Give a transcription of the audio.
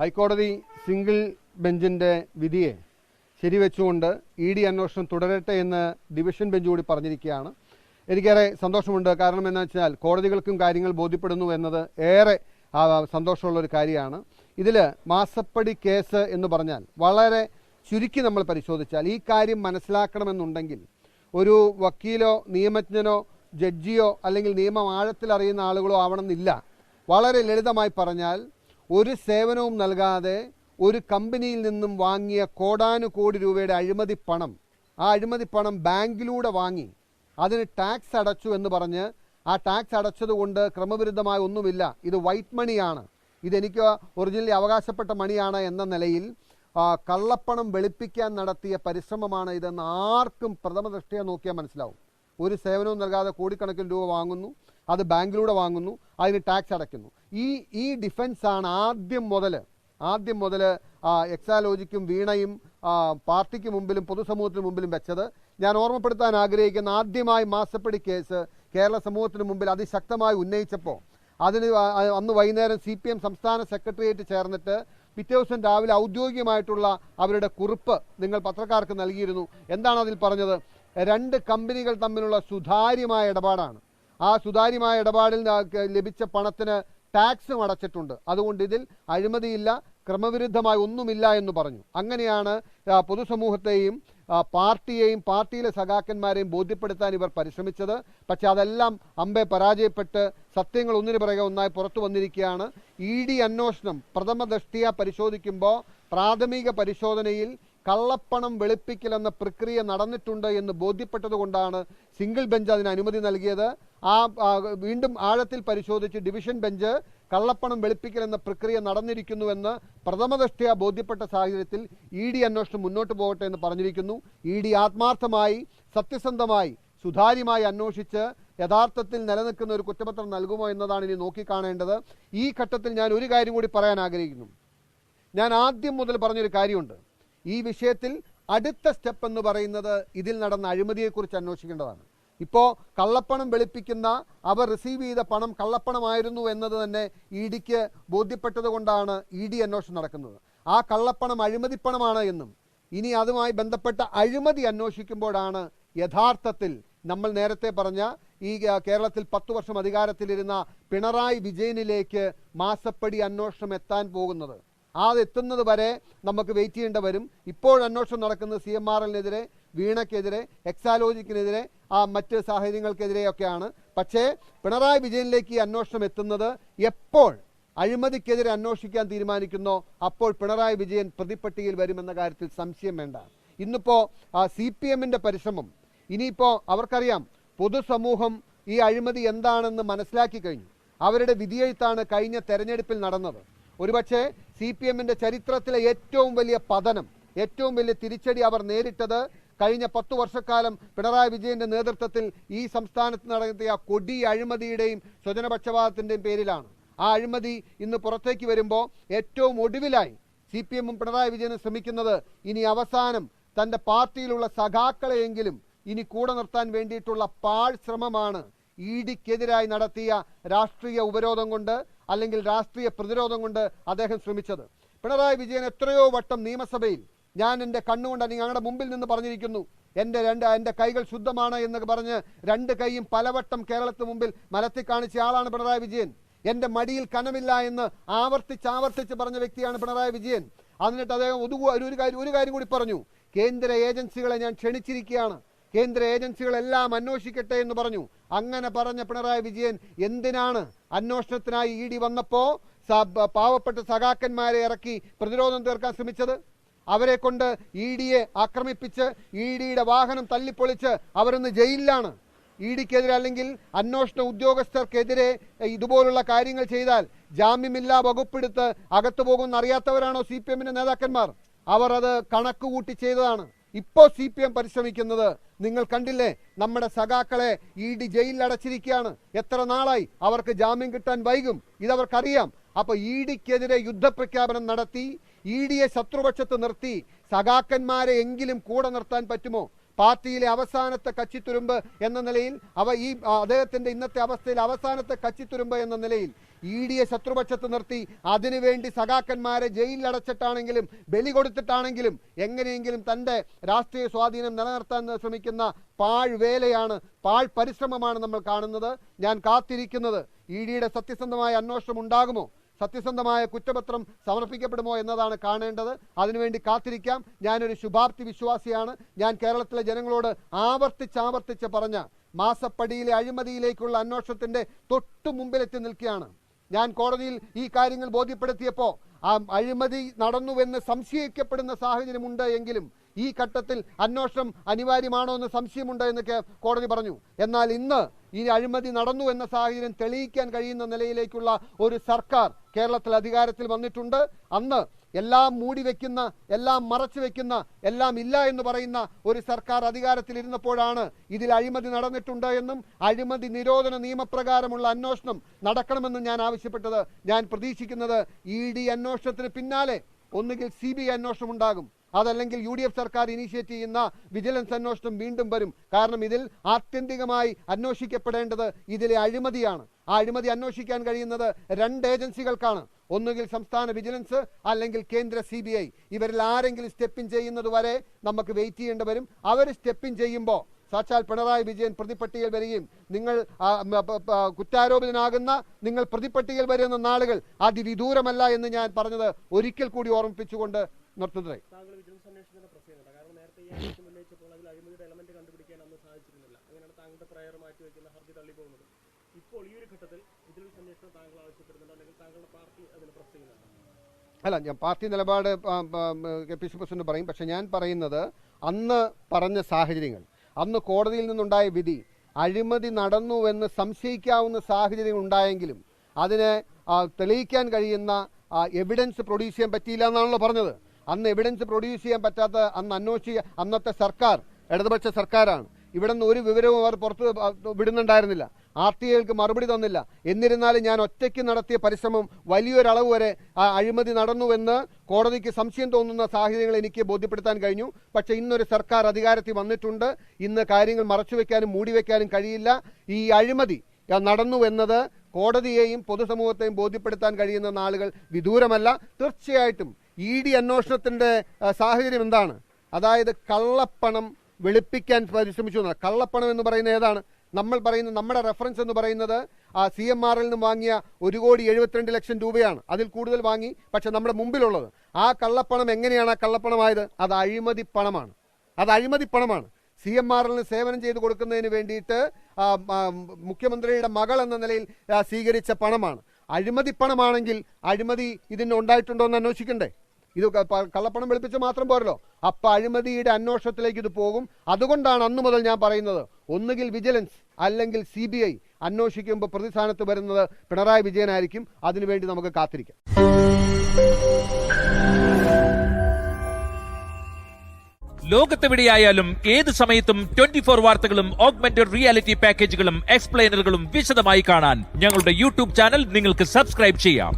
ഹൈക്കോടതി സിംഗിൾ ബെഞ്ചിൻ്റെ വിധിയെ ശരിവെച്ചുകൊണ്ട് ഇ.ഡി. അന്വേഷണം തുടരട്ടെ എന്ന് ഡിവിഷൻ ബെഞ്ച് കൂടി പറഞ്ഞിരിക്കുകയാണ്. എനിക്കേറെ സന്തോഷമുണ്ട്. കാരണം എന്താ വെച്ചാൽ കോടതികൾക്കും കാര്യങ്ങൾ ബോധ്യപ്പെടുന്നു എന്നത് ഏറെ സന്തോഷമുള്ളൊരു കാര്യമാണ്. ഇതിൽ മാസപ്പടി കേസ് എന്ന് പറഞ്ഞാൽ വളരെ ചുരുക്കി നമ്മൾ പരിശോധിച്ചാൽ ഈ കാര്യം മനസ്സിലാക്കണമെന്നുണ്ടെങ്കിൽ ഒരു വക്കീലോ നിയമജ്ഞനോ ജഡ്ജിയോ അല്ലെങ്കിൽ നിയമം ആഴത്തിൽ അറിയുന്ന ആളുകളോ ആവണമെന്നില്ല. വളരെ ലളിതമായി പറഞ്ഞാൽ ഒരു സേവനവും നൽകാതെ ഒരു കമ്പനിയിൽ നിന്നും വാങ്ങിയ കോടാനുകോടി രൂപയുടെ അഴിമതി പണം, ആ അഴിമതി പണം ബാങ്കിലൂടെ വാങ്ങി അതിന് ടാക്സ് അടച്ചു എന്ന് പറഞ്ഞ് ആ ടാക്സ് അടച്ചതുകൊണ്ട് ക്രമവിരുദ്ധമായ ഒന്നുമില്ല, ഇത് വൈറ്റ് മണിയാണ്, ഇതെനിക്ക് ഒറിജിനലി അവകാശപ്പെട്ട മണിയാണ് എന്ന നിലയിൽ കള്ളപ്പണം വെളുപ്പിക്കാൻ നടത്തിയ പരിശ്രമമാണ് ഇതെന്ന് ആർക്കും പ്രഥമ ദൃഷ്ടിയ നോക്കിയാൽ മനസ്സിലാവും. ഒരു സേവനവും നൽകാതെ കോടിക്കണക്കിന് രൂപ വാങ്ങുന്നു, അത് ബാങ്കിലൂടെ വാങ്ങുന്നു, അതിന് ടാക്സ് അടയ്ക്കുന്നു. ഈ ഡിഫൻസാണ് ആദ്യം മുതൽ എക്സാലോജിക്കും വീണയും പാർട്ടിക്ക് മുമ്പിലും പൊതുസമൂഹത്തിന് മുമ്പിലും വെച്ചത്. ഞാൻ ഓർമ്മപ്പെടുത്താൻ ആഗ്രഹിക്കുന്ന ആദ്യമായി മാസപ്പടി കേസ് കേരള സമൂഹത്തിന് മുമ്പിൽ അതിശക്തമായി ഉന്നയിച്ചപ്പോൾ അന്ന് വൈകുന്നേരം CPM സംസ്ഥാന സെക്രട്ടേറിയറ്റ് ചേർന്നിട്ട് പിറ്റേ ദിവസം രാവിലെ ഔദ്യോഗികമായിട്ടുള്ള അവരുടെ കുറിപ്പ് നിങ്ങൾ പത്രക്കാർക്ക് നൽകിയിരുന്നു. എന്താണ് അതിൽ പറഞ്ഞത്? രണ്ട് കമ്പനികൾ തമ്മിലുള്ള സുതാര്യമായ ഇടപാടാണ്. ആ സുതാര്യമായ ഇടപാടിൽ ലഭിച്ച പണത്തിന് ടാക്സും അടച്ചിട്ടുണ്ട്. അതുകൊണ്ട് ഇതിൽ അഴിമതിയില്ല, ക്രമവിരുദ്ധമായി ഒന്നുമില്ല എന്ന് പറഞ്ഞു. അങ്ങനെയാണ് പൊതുസമൂഹത്തെയും പാർട്ടിയെയും പാർട്ടിയിലെ സഖാക്കന്മാരെയും ബോധ്യപ്പെടുത്താൻ ഇവർ പരിശ്രമിച്ചത്. പക്ഷെ അതെല്ലാം അമ്പെ പരാജയപ്പെട്ട് സത്യങ്ങൾ ഒന്നിനു പിറകെ ഒന്നായി പുറത്തു വന്നിരിക്കുകയാണ്. ഇ.ഡി. അന്വേഷണം പ്രഥമ ദൃഷ്ടിയ പരിശോധിക്കുമ്പോൾ പ്രാഥമിക പരിശോധനയിൽ കള്ളപ്പണം വെളുപ്പിക്കലെന്ന പ്രക്രിയ നടന്നിട്ടുണ്ട് എന്ന് ബോധ്യപ്പെട്ടതുകൊണ്ടാണ് സിംഗിൾ ബെഞ്ച് അതിന് അനുമതി നൽകിയത്. വീണ്ടും ആഴത്തിൽ പരിശോധിച്ച് ഡിവിഷൻ ബെഞ്ച് കള്ളപ്പണം വെളുപ്പിക്കലെന്ന പ്രക്രിയ നടന്നിരിക്കുന്നുവെന്ന് പ്രഥമദൃഷ്ട്യാ ബോധ്യപ്പെട്ട സാഹചര്യത്തിൽ ഇ.ഡി. അന്വേഷണം മുന്നോട്ട് പോകട്ടെ എന്ന് പറഞ്ഞിരിക്കുന്നു. ഇ.ഡി. ആത്മാർത്ഥമായി സത്യസന്ധമായി സുതാര്യമായി അന്വേഷിച്ച് യഥാർത്ഥത്തിൽ നിലനിൽക്കുന്ന ഒരു കുറ്റപത്രം നൽകുമോ എന്നതാണ് ഇനി നോക്കിക്കാണേണ്ടത്. ഈ ഘട്ടത്തിൽ ഞാൻ ഒരു കാര്യം കൂടി പറയാൻ ആഗ്രഹിക്കുന്നു. ഞാൻ ആദ്യം മുതൽ പറഞ്ഞൊരു കാര്യമുണ്ട്. ഈ വിഷയത്തിൽ അടുത്ത സ്റ്റെപ്പ് എന്ന് പറയുന്നത് ഇതിൽ നടന്ന അഴിമതിയെക്കുറിച്ച് അന്വേഷിക്കേണ്ടതാണ്. ഇപ്പോൾ കള്ളപ്പണം വെളുപ്പിക്കുന്ന അവർ റിസീവ് ചെയ്ത പണം കള്ളപ്പണമായിരുന്നു എന്നത് തന്നെ ഇ.ഡിക്ക് ബോധ്യപ്പെട്ടത് കൊണ്ടാണ് ഇ.ഡി. അന്വേഷണം നടക്കുന്നത്. ആ കള്ളപ്പണം അഴിമതിപ്പണമാണ് എന്നും ഇനി അതുമായി ബന്ധപ്പെട്ട അഴിമതി അന്വേഷിക്കുമ്പോഴാണ് യഥാർത്ഥത്തിൽ നമ്മൾ നേരത്തെ പറഞ്ഞ ഈ കേരളത്തിൽ 10 വർഷം അധികാരത്തിലിരുന്ന പിണറായി വിജയനിലേക്ക് മാസപ്പടി അന്വേഷണം എത്താൻ പോകുന്നത്. അതെത്തുന്നത് വരെ നമുക്ക് വെയിറ്റ് ചെയ്യേണ്ടി വരും. ഇപ്പോൾ അന്വേഷണം നടക്കുന്നത് CMRLനെതിരെ, വീണയ്ക്കെതിരെ, എക്സാലോജിക്കിനെതിരെ, മറ്റ് സാഹചര്യങ്ങൾക്കെതിരെയൊക്കെയാണ്. പക്ഷേ പിണറായി വിജയനിലേക്ക് ഈ അന്വേഷണം എത്തുന്നത് എപ്പോൾ അഴിമതിക്കെതിരെ അന്വേഷിക്കാൻ തീരുമാനിക്കുന്നോ അപ്പോൾ പിണറായി വിജയൻ പ്രതിപ്പട്ടികയിൽ വരുമെന്ന കാര്യത്തിൽ സംശയം വേണ്ട. ഇന്നിപ്പോൾ CPMന്റെ പരിശ്രമം, ഇനിയിപ്പോൾ അവർക്കറിയാം പൊതുസമൂഹം ഈ അഴിമതി എന്താണെന്ന് മനസ്സിലാക്കി കഴിഞ്ഞു. അവരുടെ വിധിയെഴുത്താണ് കഴിഞ്ഞ തെരഞ്ഞെടുപ്പിൽ നടന്നത്. ഒരുപക്ഷെ CPMന്റെ ചരിത്രത്തിലെ ഏറ്റവും വലിയ പതനം, ഏറ്റവും വലിയ തിരിച്ചടി അവർ നേരിട്ടത് കഴിഞ്ഞ 10 വർഷക്കാലം പിണറായി വിജയന്റെ നേതൃത്വത്തിൽ ഈ സംസ്ഥാനത്ത് നടത്തിയ കൊടിയ അഴിമതിയുടെയും സ്വജനപക്ഷപാതത്തിന്റെയും പേരിലാണ്. ആ അഴിമതി ഇന്ന് പുറത്തേക്ക് വരുമ്പോൾ ഏറ്റവും ഒടുവിലായി CPMഉം പിണറായി വിജയനും ശ്രമിക്കുന്നത് ഇനി അവസാനം തന്റെ പാർട്ടിയിലുള്ള സഖാക്കളെയെങ്കിലും ഇനി കൂടെ നിർത്താൻ വേണ്ടിയിട്ടുള്ള പാഴ് ശ്രമമാണ് ഇ.ഡിക്കെതിരായി നടത്തിയ രാഷ്ട്രീയ ഉപരോധം കൊണ്ട് അല്ലെങ്കിൽ രാഷ്ട്രീയ പ്രതിരോധം കൊണ്ട് അദ്ദേഹം ശ്രമിച്ചത്. പിണറായി വിജയൻ എത്രയോ വട്ടം നിയമസഭയിൽ ഞാൻ എൻ്റെ കണ്ണുകൊണ്ട് ഞങ്ങളുടെ മുമ്പിൽ നിന്ന് പറഞ്ഞിരിക്കുന്നു, എൻ്റെ കൈകൾ ശുദ്ധമാണ് എന്നൊക്കെ പറഞ്ഞ് 2 കൈയും പലവട്ടം കേരളത്തിന് മുമ്പിൽ മലത്തി കാണിച്ച ആളാണ് പിണറായി വിജയൻ. എൻ്റെ മടിയിൽ കനമില്ല എന്ന് ആവർത്തിച്ച് പറഞ്ഞ വ്യക്തിയാണ് പിണറായി വിജയൻ. എന്നിട്ട് അദ്ദേഹം ഒരു കാര്യം കൂടി പറഞ്ഞു, കേന്ദ്ര ഏജൻസികളെ ഞാൻ ക്ഷണിച്ചിരിക്കുകയാണ്, കേന്ദ്ര ഏജൻസികളെല്ലാം അന്വേഷിക്കട്ടെ എന്ന് പറഞ്ഞു. അങ്ങനെ പറഞ്ഞ പിണറായി വിജയൻ എന്തിനാണ് അന്വേഷണത്തിനായി ഇ.ഡി. വന്നപ്പോൾ പാവപ്പെട്ട സഖാക്കന്മാരെ ഇറക്കി പ്രതിരോധം തീർക്കാൻ ശ്രമിച്ചത്? അവരെ കൊണ്ട് ഇ.ഡിയെ ആക്രമിപ്പിച്ച് ഇ.ഡിയുടെ വാഹനം തല്ലിപ്പൊളിച്ച് അവരൊന്ന് ജയിലിലാണ്. ഇ.ഡിക്കെതിരെ അല്ലെങ്കിൽ അന്വേഷണ ഉദ്യോഗസ്ഥർക്കെതിരെ ഇതുപോലുള്ള കാര്യങ്ങൾ ചെയ്താൽ ജാമ്യമില്ലാ വകുപ്പെടുത്ത് അകത്തു പോകുമെന്ന് അറിയാത്തവരാണോ CPMന്റെ നേതാക്കന്മാർ? അവർ അത് കണക്കുകൂട്ടി ചെയ്തതാണ്. ഇപ്പോൾ CPM പരിശ്രമിക്കുന്നത് നിങ്ങൾ കണ്ടില്ലേ, നമ്മുടെ സഖാക്കളെ ഇ.ഡി. ജയിലിൽ അടച്ചിരിക്കുകയാണ്. എത്ര നാളായി? അവർക്ക് ജാമ്യം കിട്ടാൻ വൈകും, ഇതവർക്കറിയാം. അപ്പോൾ ഇ.ഡിക്കെതിരെ യുദ്ധപ്രഖ്യാപനം നടത്തി ഇ.ഡിയെ ശത്രുപക്ഷത്ത് നിർത്തി സഖാക്കന്മാരെ എങ്കിലും കൂടെ നിർത്താൻ പറ്റുമോ? പാർട്ടിയിലെ അവസാനത്തെ കച്ചിത്തുരുമ്പ് എന്ന നിലയിൽ അദ്ദേഹത്തിന്റെ ഇന്നത്തെ അവസ്ഥയിൽ അവസാനത്തെ കച്ചിത്തുരുമ്പ് എന്ന നിലയിൽ ED ശത്രുപക്ഷത്ത് നിർത്തി അതിനുവേണ്ടി സഖാക്കന്മാരെ ജയിലിലടച്ചിട്ടാണെങ്കിലും ബലി കൊടുത്തിട്ടാണെങ്കിലും എങ്ങനെയെങ്കിലും തൻ്റെ രാഷ്ട്രീയ സ്വാധീനം നിലനിർത്താൻ ശ്രമിക്കുന്ന പാഴ്വേലയാണ്, പരിശ്രമമാണ് നമ്മൾ കാണുന്നത്. ഞാൻ കാത്തിരിക്കുന്നത് EDയുടെ സത്യസന്ധമായ അന്വേഷണം ഉണ്ടാകുമോ, സത്യസന്ധമായ കുറ്റപത്രം സമർപ്പിക്കപ്പെടുമോ എന്നതാണ് കാണേണ്ടത്. അതിനുവേണ്ടി കാത്തിരിക്കാം. ഞാനൊരു ശുഭാപ്തി വിശ്വാസിയാണ്. ഞാൻ കേരളത്തിലെ ജനങ്ങളോട് ആവർത്തിച്ച് പറഞ്ഞ മാസപ്പടിയിലെ അഴിമതിയിലേക്കുള്ള അന്വേഷണത്തിൻ്റെ തൊട്ടു മുമ്പിലെത്തി നിൽക്കുകയാണ്. ഞാൻ കോടതിയിൽ ഈ കാര്യങ്ങൾ ബോധ്യപ്പെടുത്തിയപ്പോൾ ആ അഴിമതി നടന്നുവെന്ന് സംശയിക്കപ്പെടുന്ന സാഹചര്യമുണ്ട് എങ്കിലും ഈ ഘട്ടത്തിൽ അന്വേഷണം അനിവാര്യമാണോ എന്ന് സംശയമുണ്ട് എന്നൊക്കെ കോടതി പറഞ്ഞു. എന്നാൽ ഇന്ന് ഈ അഴിമതി നടന്നു എന്ന സാഹചര്യം തെളിയിക്കാൻ കഴിയുന്ന നിലയിലേക്കുള്ള ഒരു സർക്കാർ കേരളത്തിൽ അധികാരത്തിൽ വന്നിട്ടുണ്ട്. അന്ന് എല്ലാം മൂടി വെക്കുന്ന, എല്ലാം മറച്ചു വെക്കുന്ന, എല്ലാം ഇല്ല എന്ന് പറയുന്ന ഒരു സർക്കാർ അധികാരത്തിലിരുന്നപ്പോഴാണ് ഇതിൽ അഴിമതി നടന്നിട്ടുണ്ട് എന്നും അഴിമതി നിരോധന നിയമപ്രകാരമുള്ള അന്വേഷണം നടക്കണമെന്നും ഞാൻ ആവശ്യപ്പെട്ടത്. ഞാൻ പ്രതീക്ഷിക്കുന്നത് ED അന്വേഷണത്തിന് പിന്നാലെ ഒന്നുകിൽ CBI അന്വേഷണം ഉണ്ടാകും, അതല്ലെങ്കിൽ UDF സർക്കാർ ഇനീഷ്യേറ്റ് ചെയ്യുന്ന വിജിലൻസ് അന്വേഷണം വീണ്ടും വരും. കാരണം ഇതിൽ ആത്യന്തികമായി അന്വേഷിക്കപ്പെടേണ്ടത് ഇതിലെ അഴിമതിയാണ്. ആ അഴിമതി അന്വേഷിക്കാൻ കഴിയുന്നത് 2 ഏജൻസികൾക്കാണ്. ഒന്നുകിൽ സംസ്ഥാന വിജിലൻസ് അല്ലെങ്കിൽ കേന്ദ്ര CBI. ഇവരിൽ ആരെങ്കിലും സ്റ്റെപ്പിൻ ചെയ്യുന്നത് വരെ നമുക്ക് വെയിറ്റ് ചെയ്യേണ്ടി വരും. അവർ സ്റ്റെപ്പിൻ ചെയ്യുമ്പോൾ സാക്ഷാൽ പിണറായി വിജയൻ പ്രതിപ്പട്ടികയിൽ വരികയും നിങ്ങൾ കുറ്റാരോപിതനാകുന്ന, നിങ്ങൾ പ്രതിപ്പട്ടികയിൽ വരുന്ന നാളുകൾ അതിവിദൂരമല്ല എന്ന് ഞാൻ പറഞ്ഞത് ഒരിക്കൽ കൂടി ഓർമ്മിപ്പിച്ചുകൊണ്ട് നിർത്തുന്നത്. അല്ല, ഞാൻ പാർട്ടി നിലപാട് KPC പ്രസിഡന്റ് പറയും. പക്ഷെ ഞാൻ പറയുന്നത് അന്ന് പറഞ്ഞ സാഹചര്യങ്ങൾ, അന്ന് കോടതിയിൽ നിന്നുണ്ടായ വിധി അഴിമതി നടന്നുവെന്ന് സംശയിക്കാവുന്ന സാഹചര്യം ഉണ്ടായെങ്കിലും അതിനെ തെളിയിക്കാൻ കഴിയുന്ന എവിഡൻസ് പ്രൊഡ്യൂസ് ചെയ്യാൻ പറ്റിയില്ല എന്നാണല്ലോ പറഞ്ഞത്. അന്ന് എവിഡൻസ് പ്രൊഡ്യൂസ് ചെയ്യാൻ പറ്റാത്ത അന്നത്തെ സർക്കാർ ഇടതുപക്ഷ സർക്കാരാണ്. ഇവിടെ നിന്ന് ഒരു വിവരവും അവർ പുറത്ത് വിടുന്നുണ്ടായിരുന്നില്ല. RTIകൾക്ക് മറുപടി തന്നില്ല. എന്നിരുന്നാലും ഞാൻ ഒറ്റയ്ക്ക് നടത്തിയ പരിശ്രമം വലിയൊരളവ് വരെ അഴിമതി നടന്നുവെന്ന് കോടതിക്ക് സംശയം തോന്നുന്ന സാഹചര്യങ്ങൾ എനിക്ക് ബോധ്യപ്പെടുത്താൻ കഴിഞ്ഞു. പക്ഷേ ഇന്നൊരു സർക്കാർ അധികാരത്തിൽ വന്നിട്ടുണ്ട്. ഇന്ന് കാര്യങ്ങൾ മറച്ചുവെക്കാനും മൂടിവെക്കാനും കഴിയില്ല. ഈ അഴിമതി നടന്നുവെന്നത് കോടതിയെയും പൊതുസമൂഹത്തെയും ബോധ്യപ്പെടുത്താൻ കഴിയുന്ന നാളുകൾ വിദൂരമല്ല. തീർച്ചയായിട്ടും ED അന്വേഷണത്തിൻ്റെ സാഹചര്യം എന്താണ്? അതായത് കള്ളപ്പണം വെളുപ്പിക്കാൻ പരിശ്രമിച്ചു. കള്ളപ്പണം എന്ന് പറയുന്നത് ഏതാണ്? നമ്മൾ പറയുന്ന നമ്മുടെ റെഫറൻസ് എന്ന് പറയുന്നത് CMRൽ നിന്ന് വാങ്ങിയ 1,72,00,000 രൂപയാണ്. അതിൽ കൂടുതൽ വാങ്ങി. പക്ഷെ നമ്മുടെ മുമ്പിലുള്ളത് ആ കള്ളപ്പണം എങ്ങനെയാണ് ആ കള്ളപ്പണമായത്? അത് അഴിമതി പണമാണ്. CMRലിന് സേവനം ചെയ്ത് കൊടുക്കുന്നതിന് വേണ്ടിയിട്ട് മുഖ്യമന്ത്രിയുടെ മകൾ എന്ന നിലയിൽ സ്വീകരിച്ച പണമാണ്. അഴിമതി പണമാണെങ്കിൽ അഴിമതി ഇതിന് ഉണ്ടായിട്ടുണ്ടോ എന്ന് അന്വേഷിക്കണ്ടേ? ഇത് കള്ളപ്പണം വെളുപ്പിച്ച് മാത്രം പോരല്ലോ. അപ്പം അഴിമതിയുടെ അന്വേഷണത്തിലേക്ക് ഇത് പോകും. അതുകൊണ്ടാണ് അന്നു മുതൽ ഞാൻ പറയുന്നത് ഒന്നുകിൽ വിജിലൻസ് അല്ലെങ്കിൽ CBI അന്വേഷിക്കുമ്പോൾ പ്രതിസ്ഥാനത്ത് വരുന്നത് പിണറായി വിജയനായിരിക്കും. അതിനുവേണ്ടി നമുക്ക് കാത്തിരിക്കാം. ലോകത്തെവിടെയായാലും ഏത് സമയത്തും 24 വാർത്തകളും ഓഗ്മെന്റഡ് റിയാലിറ്റി പാക്കേജുകളും എക്സ്പ്ലെയിനറുകളും വിശദമായി കാണാൻ ഞങ്ങളുടെ YouTube ചാനൽ നിങ്ങൾക്ക് സബ്സ്ക്രൈബ് ചെയ്യാം.